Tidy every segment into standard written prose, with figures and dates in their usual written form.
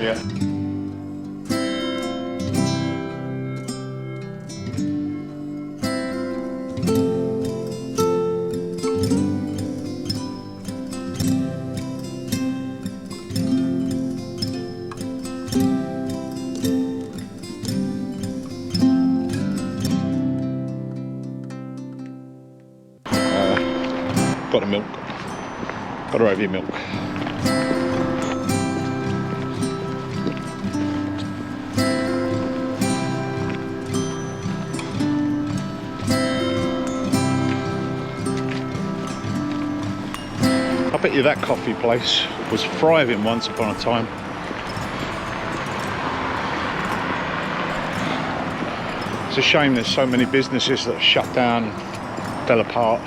Yeah. Got a milk. Got her over your milk. I bet you that coffee place was thriving once upon a time. It's a shame there's so many businesses that are shut down, fell apart.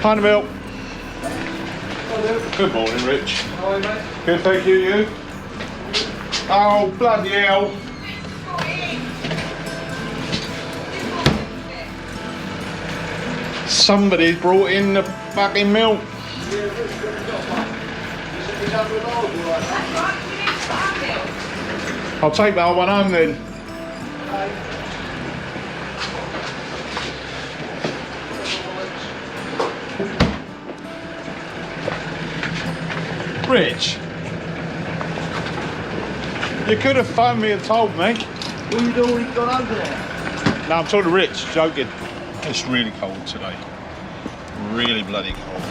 Hi, Bill. Good morning, Rich. How are you, mate? Good, thank you. You? Oh, bloody hell. Somebody brought in the fucking milk. I'll take that one home then. Rich, you could have phoned me and told me. What are you doing? You've gone over there? No, I'm talking to Rich, joking. It's really cold today. Really bloody cold.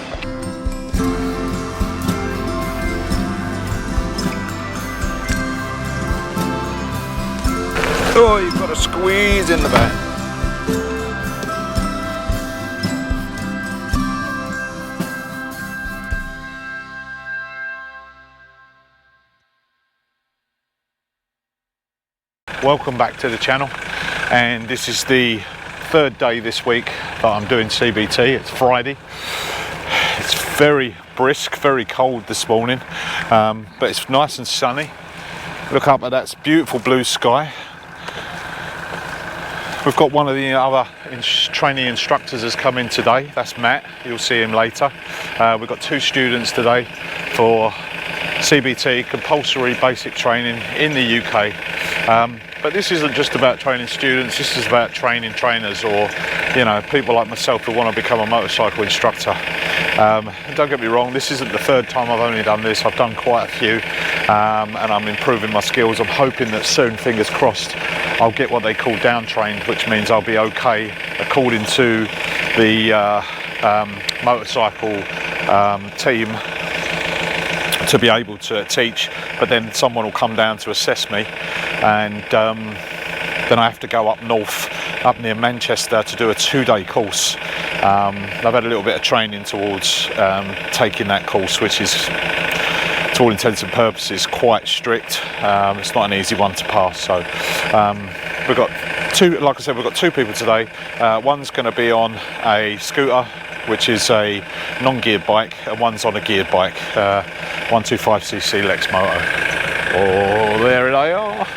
Oh, you've got a squeeze in the back. Welcome back to the channel, and this is the third day this week that I'm doing CBT. It's Friday. It's very brisk, very cold this morning, but it's nice and sunny. Look up at that beautiful blue sky. We've got one of the other trainee instructors has come in today. That's Matt. You'll see him later. We've got 2 students today for CBT, compulsory basic training in the UK. But this isn't just about training students, this is about training trainers, or people like myself who want to become a motorcycle instructor. And don't get me wrong, this isn't the third time I've only done this. I've done quite a few, and I'm improving my skills. I'm hoping that soon, fingers crossed, I'll get what they call down trained, which means I'll be okay according to the motorcycle team to be able to teach, but then someone will come down to assess me, and then I have to go up north, up near Manchester, to do a 2-day course. I've had a little bit of training towards taking that course, which is, to all intents and purposes, quite strict. It's not an easy one to pass. So we've got 2, like I said, we've got 2 people today. One's going to be on a scooter, which is a non-geared bike, and one's on a geared bike, 125cc Lex Moto. Oh, there they are.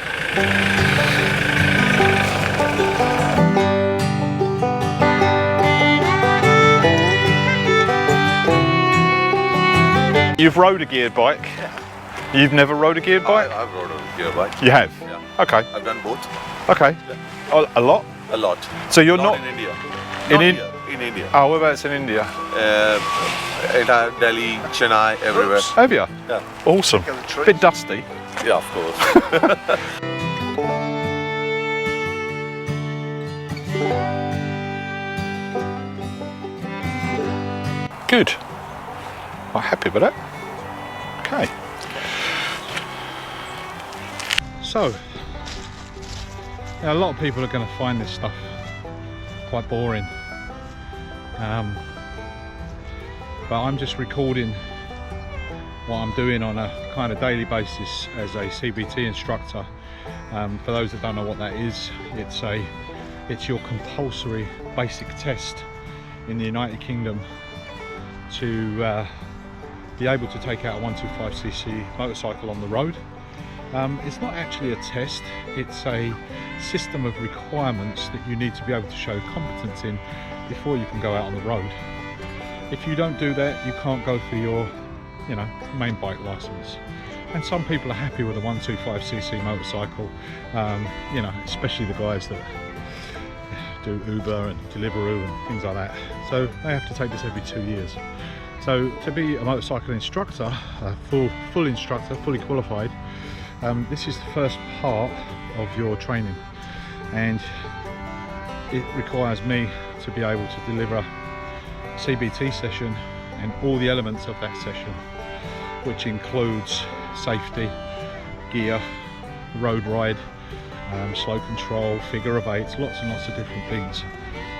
You've rode a geared bike? Yeah. You've never rode a geared bike? I've rode a geared bike. You have? Yeah. Okay. I've done both. Okay. Yeah. A lot? A lot. So you're not in India. In In India. Oh, whereabouts in India? Entire Delhi, Chennai, everywhere. Have you? Yeah. Awesome. Bit dusty. Yeah, of course. Good. I'm happy with that. Okay. So, a lot of people are going to find this stuff quite boring. But I'm just recording what I'm doing on a kind of daily basis as a CBT instructor. For those that don't know what that is, it's your compulsory basic test in the United Kingdom to be able to take out a 125cc motorcycle on the road. It's not actually a test, it's a system of requirements that you need to be able to show competence in before you can go out on the road. If you don't do that, you can't go for your, main bike license. And some people are happy with a 125cc motorcycle, especially the guys that do Uber and Deliveroo and things like that. So they have to take this every 2 years. So to be a motorcycle instructor, a full instructor, fully qualified, this is the first part of your training, and it requires me to be able to deliver a CBT session and all the elements of that session, which includes safety, gear, road ride, slow control, figure of eights, lots and lots of different things.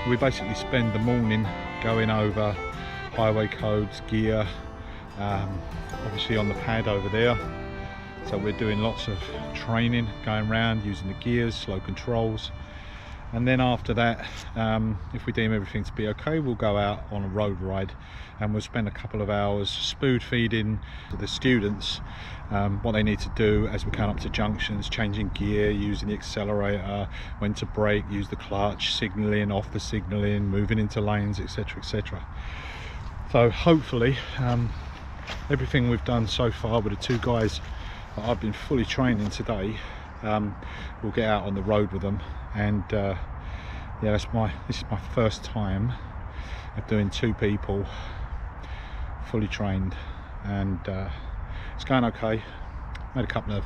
We basically spend the morning going over highway codes, gear, obviously on the pad over there. So we're doing lots of training, going around using the gears, slow controls, and then after that, if we deem everything to be okay, we'll go out on a road ride and we'll spend a couple of hours spoon feeding to the students what they need to do as we come up to junctions, changing gear, using the accelerator, when to brake, use the clutch, signalling, off the signalling, moving into lanes, etc, etc. So hopefully everything we've done so far with the two guys that I've been fully training today, we'll get out on the road with them. And yeah, this is my first time of doing two people fully trained, and it's going okay. Made a couple of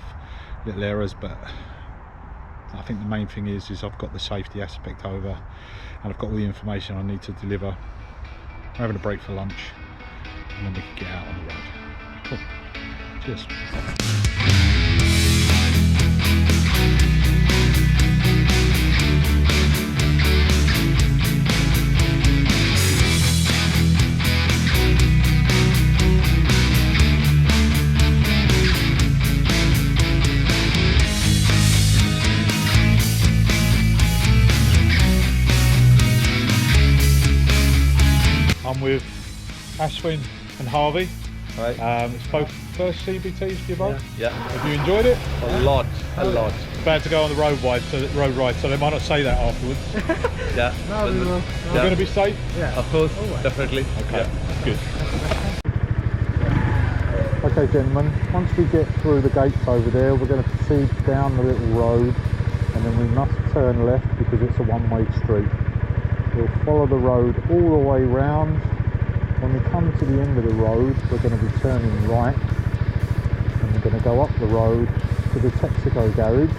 little errors, but I think the main thing is I've got the safety aspect over, and I've got all the information I need to deliver. We're having a break for lunch, and then we can get out on the road. Cool. Cheers. I'm with Ashwin and Harvey. Right. It's both first CBTs for you both. Yeah. Have you enjoyed it? A lot. About to go on the road ride, so they might not say that afterwards. Yeah. No, we will. You're going to be safe? Yeah. Of course, definitely. Okay, Yeah. good. Okay, gentlemen, once we get through the gates over there, we're going to proceed down the little road, and then we must turn left because it's a one-way street. We'll follow the road all the way round. When we come to the end of the road, we're going to be turning right, and we're going to go up the road to the Texaco garage.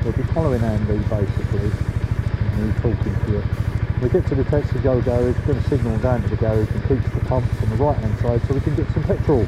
We'll be following Andy basically, and me talking to you. When we get to the Texaco garage, we're going to signal down to the garage and keep the pump on the right hand side so we can get some petrol.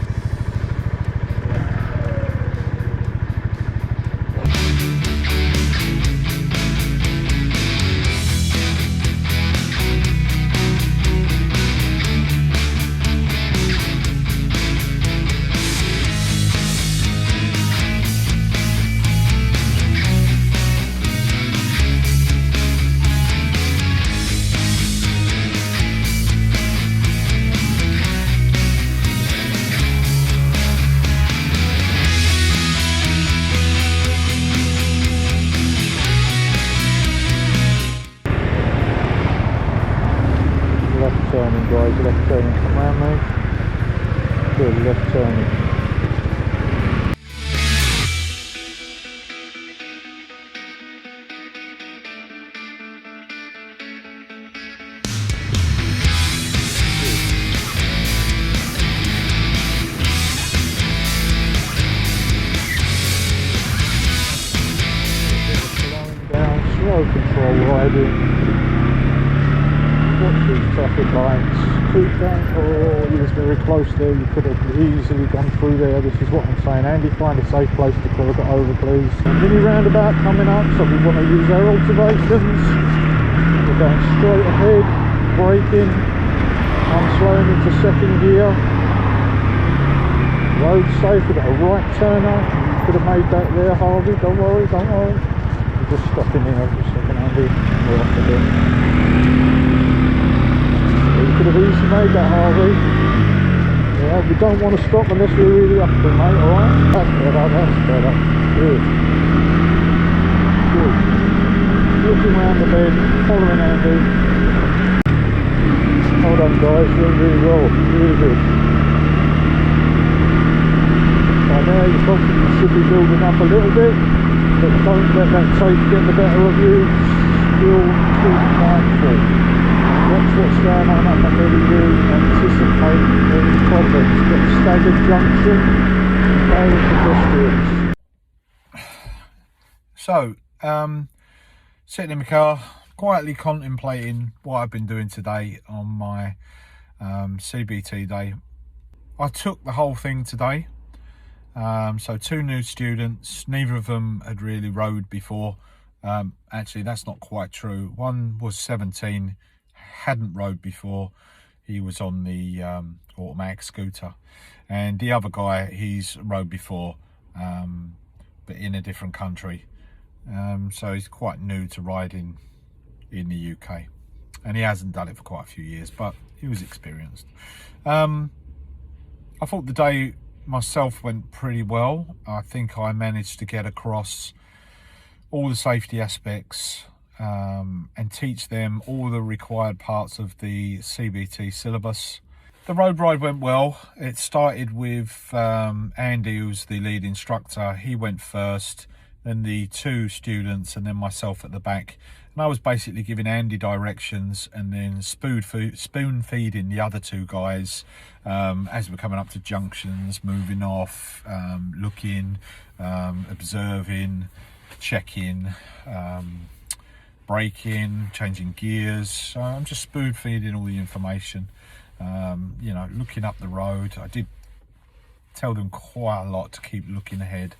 Left turning, guys, left turning, come round mate. Good, left turning. Slowing down, slow control riding. Watch these traffic lights, keep going. Oh, you was very close there, you could have easily gone through there. This is what I'm saying. Andy, find a safe place to cross it over, please. Mini roundabout coming up, so we want to use our observations. We're going straight ahead, braking. I'm slowing into second gear. Road safe, we've got a right turner. You could have made that there, Harvey, don't worry, don't worry. We're just stopping here for a second, Andy. We're off again. You could have easily made that, Harvey. Yeah. We don't want to stop unless we really have to, mate, alright? That's better. Good. Looking round the bend, following Andy. Hold on guys, doing really well, really good. By now you probably should be building up a little bit, but don't let that tape get the better of you. Still keep mindful. Watch what's going on up under you, anticipate any problems. Get a staggered junction, no pedestrians. So, sitting in my car, quietly contemplating what I've been doing today on my CBT day. I took the whole thing today. So 2 new students, neither of them had really rode before. Actually, that's not quite true. One was 17, hadn't rode before. He was on the automatic scooter. And the other guy, he's rode before, but in a different country. So he's quite new to riding in the UK. And he hasn't done it for quite a few years, but he was experienced. I thought the day myself went pretty well. I think I managed to get across all the safety aspects and teach them all the required parts of the CBT syllabus. The road ride went well. It started with Andy, who's the lead instructor. He went first, then the 2 students, and then myself at the back. And I was basically giving Andy directions and then spoon feeding the other 2 guys as we're coming up to junctions, moving off, looking, observing, checking, braking, changing gears. So I'm just spoon feeding all the information, you know, looking up the road. I did tell them quite a lot to keep looking ahead.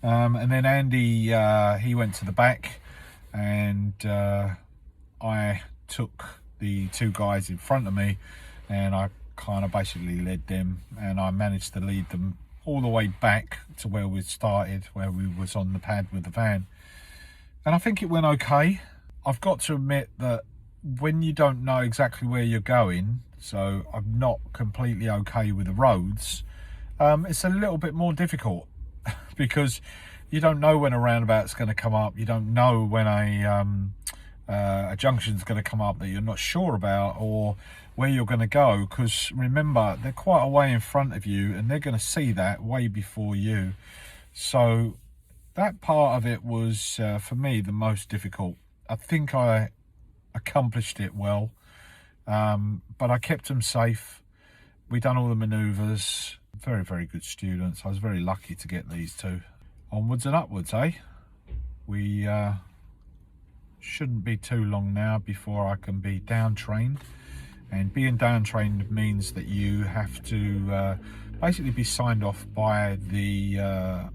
And then Andy, he went to the back, and I took the 2 guys in front of me, and I kind of basically led them, and I managed to lead them all the way back to where we started, where we was on the pad with the van. And I think it went okay. I've got to admit that when you don't know exactly where you're going, so I'm not completely okay with the roads, it's a little bit more difficult because you don't know when a roundabout's going to come up. You don't know when a junction's going to come up that you're not sure about, or where you're going to go, because remember, they're quite a way in front of you and they're going to see that way before you. So that part of it was for me the most difficult. I think I accomplished it well, but I kept them safe. We done all the maneuvers. Very, very good students. I was very lucky to get these 2. Onwards and upwards, eh? We shouldn't be too long now before I can be down trained. And being down trained means that you have to basically be signed off by the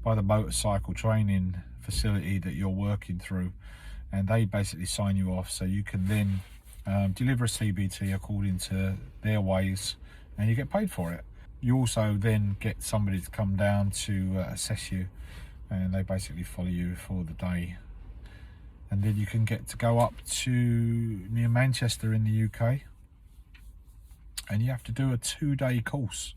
motorcycle training facility that you're working through, and they basically sign you off so you can then deliver a CBT according to their ways, and you get paid for it. You also then get somebody to come down to assess you, and they basically follow you for the day. And then you can get to go up to near Manchester in the UK, and you have to do a 2-day course.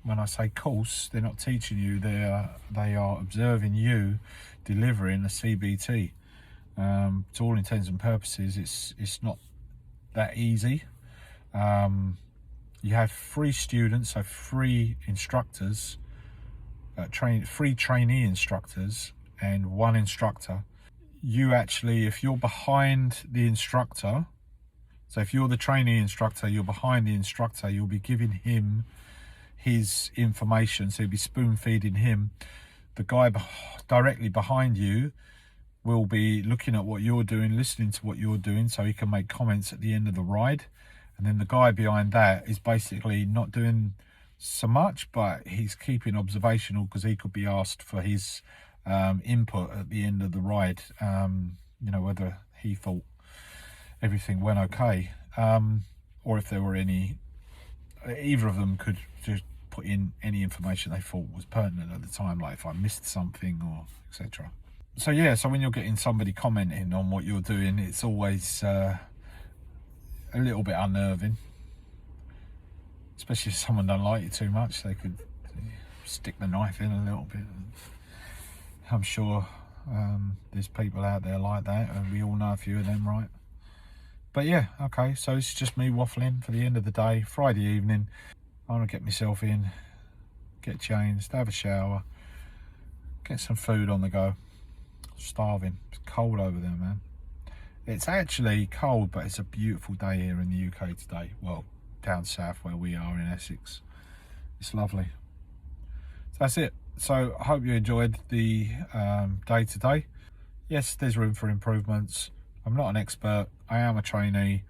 When I say course, they're not teaching you, they are observing you delivering a CBT. To all intents and purposes, it's not that easy. You have 3 students, so 3 instructors, 3 trainee instructors and 1 instructor. You actually, if you're behind the instructor, so if you're the trainee instructor, you're behind the instructor, you'll be giving him his information, so you'll be spoon feeding him. The guy directly behind you will be looking at what you're doing, listening to what you're doing, so he can make comments at the end of the ride. And then the guy behind that is basically not doing so much, but he's keeping observational because he could be asked for his input at the end of the ride, you know, whether he thought everything went okay, or if there were either of them could just put in any information they thought was pertinent at the time, like if I missed something or etc. So yeah, so when you're getting somebody commenting on what you're doing, it's always a little bit unnerving, especially if someone don't like you too much. They could stick the knife in a little bit. I'm sure there's people out there like that, and we all know a few of them, right? But yeah, okay, so it's just me waffling for the end of the day, Friday evening. I want to get myself in, get changed, have a shower, get some food on the go. Starving. It's cold over there, man. It's actually cold, but it's a beautiful day here in the UK today. Well, down south where we are in Essex. It's lovely. So that's it. So I hope you enjoyed the day today. Yes, there's room for improvements. I'm not an expert. I am a trainee.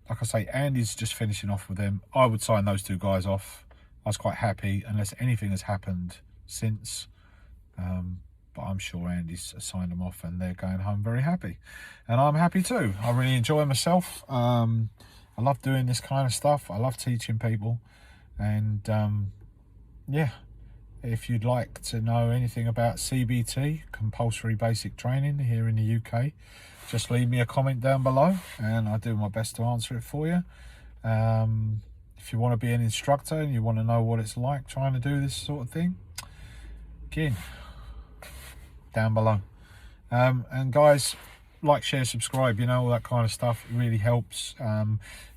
Like I say, Andy's just finishing off with them. I would sign those two guys off. I was quite happy, unless anything has happened since. But I'm sure Andy's signed them off and they're going home very happy. And I'm happy too. I really enjoy myself. I love doing this kind of stuff. I love teaching people. And yeah, if you'd like to know anything about CBT, compulsory basic training here in the UK, just leave me a comment down below and I'll do my best to answer it for you. If you want to be an instructor and you want to know what it's like trying to do this sort of thing, again, down below. And guys, like, share, subscribe, you know, all that kind of stuff. It really helps.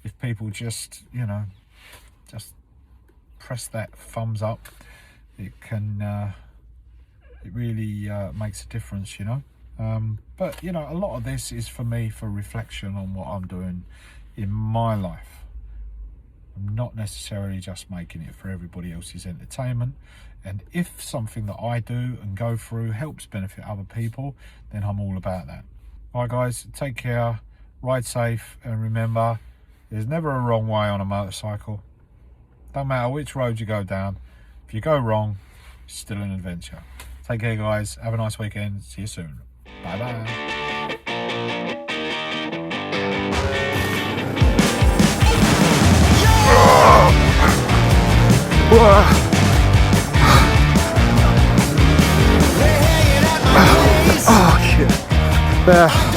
If people just, you know, just press that thumbs up, it can it really makes a difference, you know. But you know, a lot of this is for me, for reflection on what I'm doing in my life. I'm not necessarily just making it for everybody else's entertainment. And if something that I do and go through helps benefit other people, then I'm all about that. Alright guys, take care, ride safe, and remember, there's never a wrong way on a motorcycle. Don't matter which road you go down, if you go wrong, it's still an adventure. Take care guys, have a nice weekend, see you soon. Bye bye. Oh shit. There.